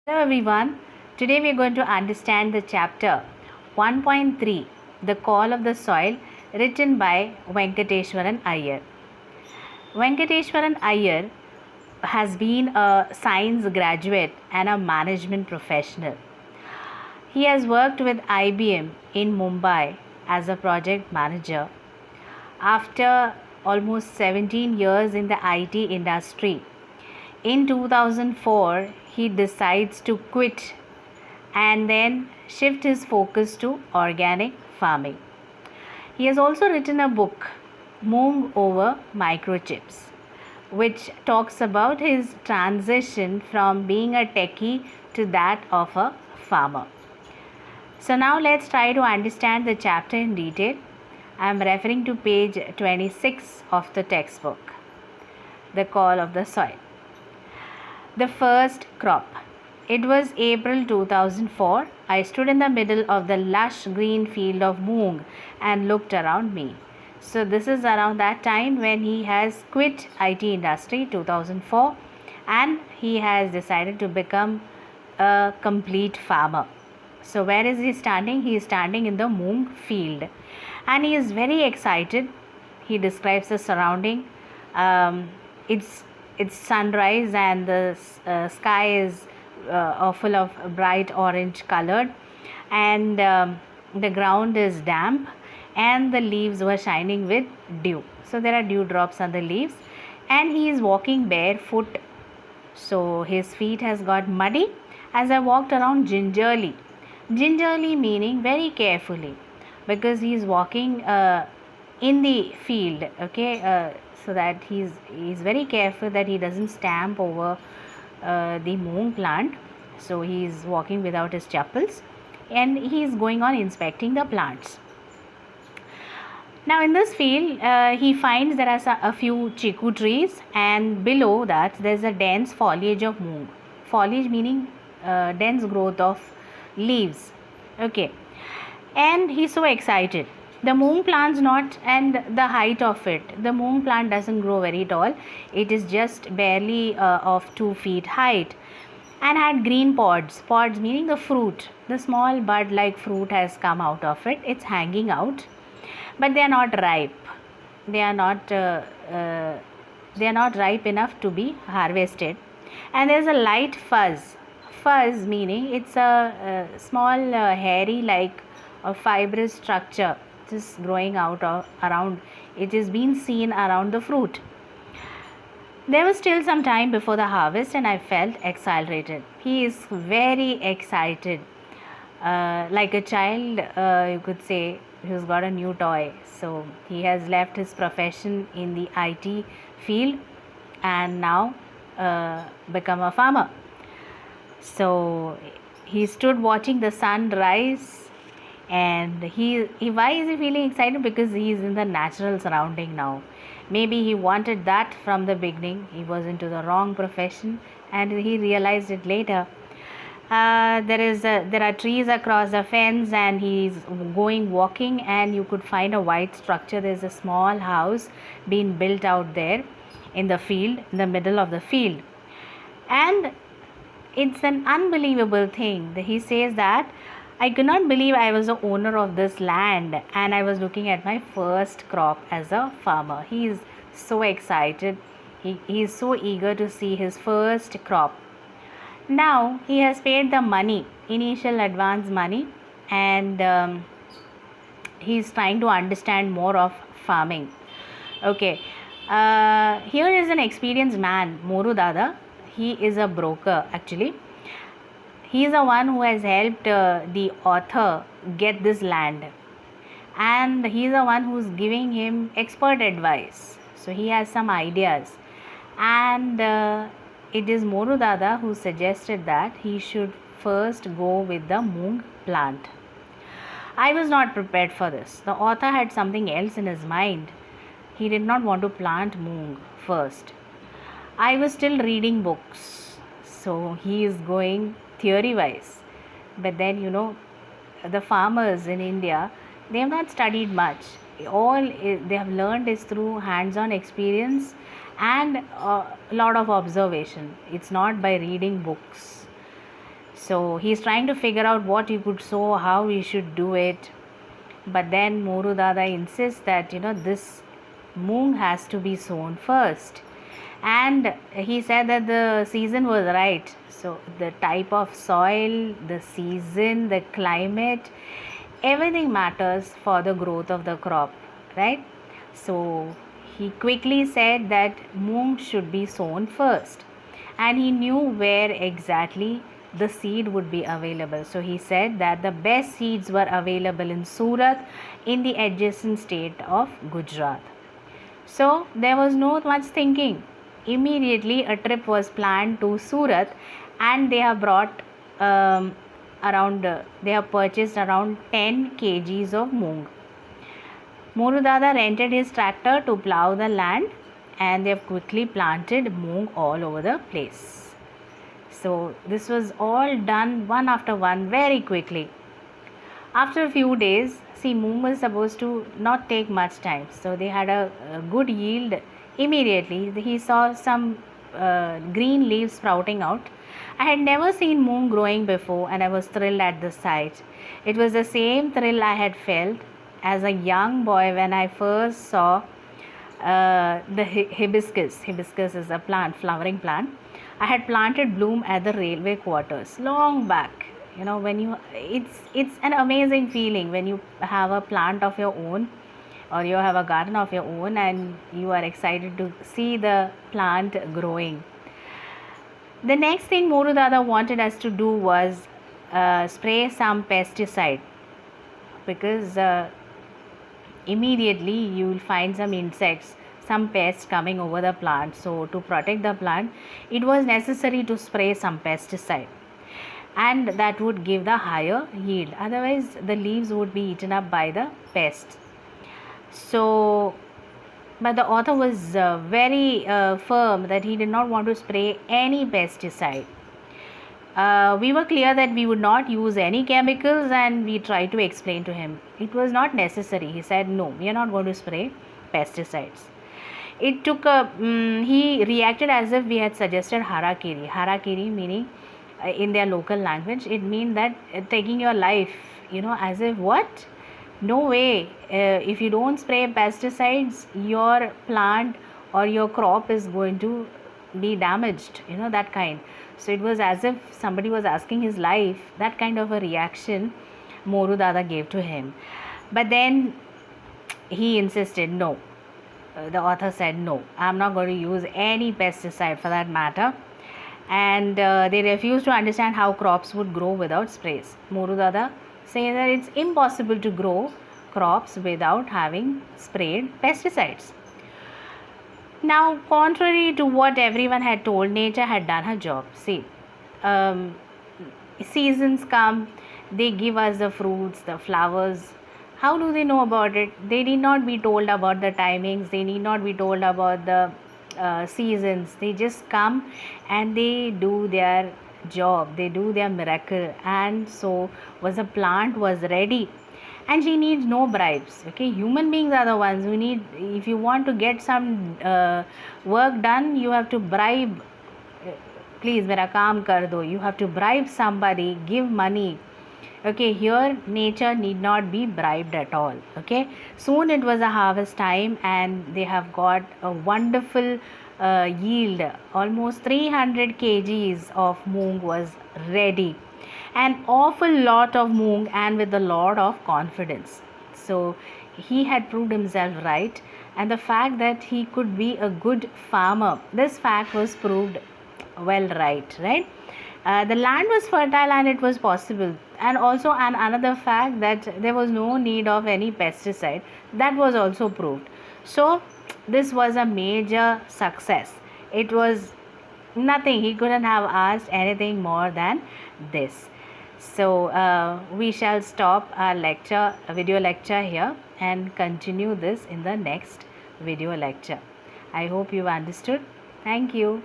Hello everyone. Today we are going to understand the chapter 1.3, The Call of the Soil, written by Venkateshwaran Iyer. Venkateshwaran Iyer has been a science graduate and a management professional. He has worked with IBM in Mumbai as a project manager. After almost 17 years in the IT industry, in 2004, he decides to quit and then shift his focus to organic farming. He has also written a book, Moong Over Microchips, which talks about his transition from being a techie to that of a farmer. So now let's try to understand the chapter in detail. I am referring to page 26 of the textbook, The Call of the Soil. The first crop. It was April 2004. I stood in the middle of the lush green field of moong and looked around me. So this is around that time when he has quit IT industry 2004 and he has decided to become a complete farmer. So where is he standing? He is standing in the moong field and he is very excited. He describes the surrounding. It's sunrise and the sky is full of bright orange colored, and the ground is damp and the leaves were shining with dew. So there are dew drops on the leaves and he is walking barefoot. So his feet has got muddy. As I walked around gingerly meaning very carefully, because he is walking in the field, okay, so that he's very careful that he doesn't stamp over the moong plant. So he is walking without his chappals and he is going on inspecting the plants. Now in this field he finds there are a few chiku trees, and below that there is a dense foliage of moong. Foliage meaning dense growth of leaves, okay. And he's so excited. The moong plant's not, and the height of it, the moong plant doesn't grow very tall. It is just barely of 2 feet height and had green pods. Pods meaning the fruit, the small bud like fruit has come out of it. It's hanging out, but they are not ripe. They are not ripe enough to be harvested. And there's a light fuzz. Fuzz meaning it's a small hairy like a fibrous structure just growing out of around. It is being seen around the fruit. There was still some time before the harvest and I felt exhilarated. He is very excited, like a child, you could say, who's got a new toy. So he has left his profession in the IT field and now become a farmer. So he stood watching the sun rise, and he why is he feeling excited? Because he is in the natural surrounding now. Maybe he wanted that from the beginning. He was into the wrong profession and he realized it later. There are trees across the fence and he's going walking, and you could find a white structure. There's a small house being built out there in the field, in the middle of the field. And it's an unbelievable thing. He says that I could not believe I was the owner of this land and I was looking at my first crop as a farmer. He is so excited. He is so eager to see his first crop. Now he has paid the money, initial advance money, and he is trying to understand more of farming. Okay, here is an experienced man, Moru Dada. He is a broker actually. He is the one who has helped the author get this land, and he is the one who is giving him expert advice. So he has some ideas, and it is Moru Dada who suggested that he should first go with the moong plant. I was not prepared for this. The author had something else in his mind. He did not want to plant moong first. I was still reading books, so he is going theory wise. But then, the farmers in India, they have not studied much. All they have learned is through hands-on experience and a lot of observation. It's not by reading books. So he's trying to figure out what he could sow, how he should do it. But then Moru Dada insists that this moong has to be sown first. And he said that the season was right. So the type of soil, the season, the climate, everything matters for the growth of the crop, right? So he quickly said that moong should be sown first, and he knew where exactly the seed would be available. So he said that the best seeds were available in Surat, in the adjacent state of Gujarat. So there was no much thinking. Immediately a trip was planned to Surat, and they have brought they have purchased around 10 kgs of moong. Moru Dada rented his tractor to plow the land, and they have quickly planted moong all over the place. So this was all done one after one very quickly. After a few days, see, moong was supposed to not take much time, so they had a good yield immediately. He saw some green leaves sprouting out. I had never seen moong growing before, and I was thrilled at the sight. It was the same thrill I had felt as a young boy when I first saw the hibiscus. Hibiscus is a plant, flowering plant. I had planted bloom at the railway quarters long back. When it's an amazing feeling when you have a plant of your own, or you have a garden of your own, and you are excited to see the plant growing. The next thing Moru Dada wanted us to do was spray some pesticide, because immediately you will find some insects, some pests coming over the plant. So to protect the plant, it was necessary to spray some pesticide, and that would give the higher yield. Otherwise the leaves would be eaten up by the pests. So but the author was very firm that he did not want to spray any pesticide. We were clear that we would not use any chemicals, and we tried to explain to him it was not necessary. He said, no, we are not going to spray pesticides. It took he reacted as if we had suggested harakiri. Harakiri meaning in their local language, it means that taking your life, as if what? No way. If you don't spray pesticides, your plant or your crop is going to be damaged, that kind. So it was as if somebody was asking his life. That kind of a reaction Moru Dada gave to him. But then he insisted, no. The author said, no, I'm not going to use any pesticide for that matter. And they refused to understand how crops would grow without sprays. Moru Dada say that it's impossible to grow crops without having sprayed pesticides. Now, contrary to what everyone had told, nature had done her job. See, seasons come, they give us the fruits, the flowers. How do they know about it? They need not be told about the timings, they need not be told about the seasons. They just come and they do their job, they do their miracle. And so the plant was ready, and she needs no bribes. Okay, human beings are the ones who need. If you want to get some work done, you have to bribe. Please mera kaam kar do. You have to bribe somebody, give money. Okay, here nature need not be bribed at all. Okay, soon it was a harvest time, and they have got a wonderful yield. Almost 300 kgs of moong was ready. An awful lot of moong, and with a lot of confidence. So he had proved himself right, and the fact that he could be a good farmer, this fact was proved well right. The land was fertile and it was possible. And also another fact that there was no need of any pesticide, that was also proved. So this was a major success. It was nothing, he couldn't have asked anything more than this. So we shall stop our video lecture here, and continue this in the next video lecture. I hope you understood. Thank you.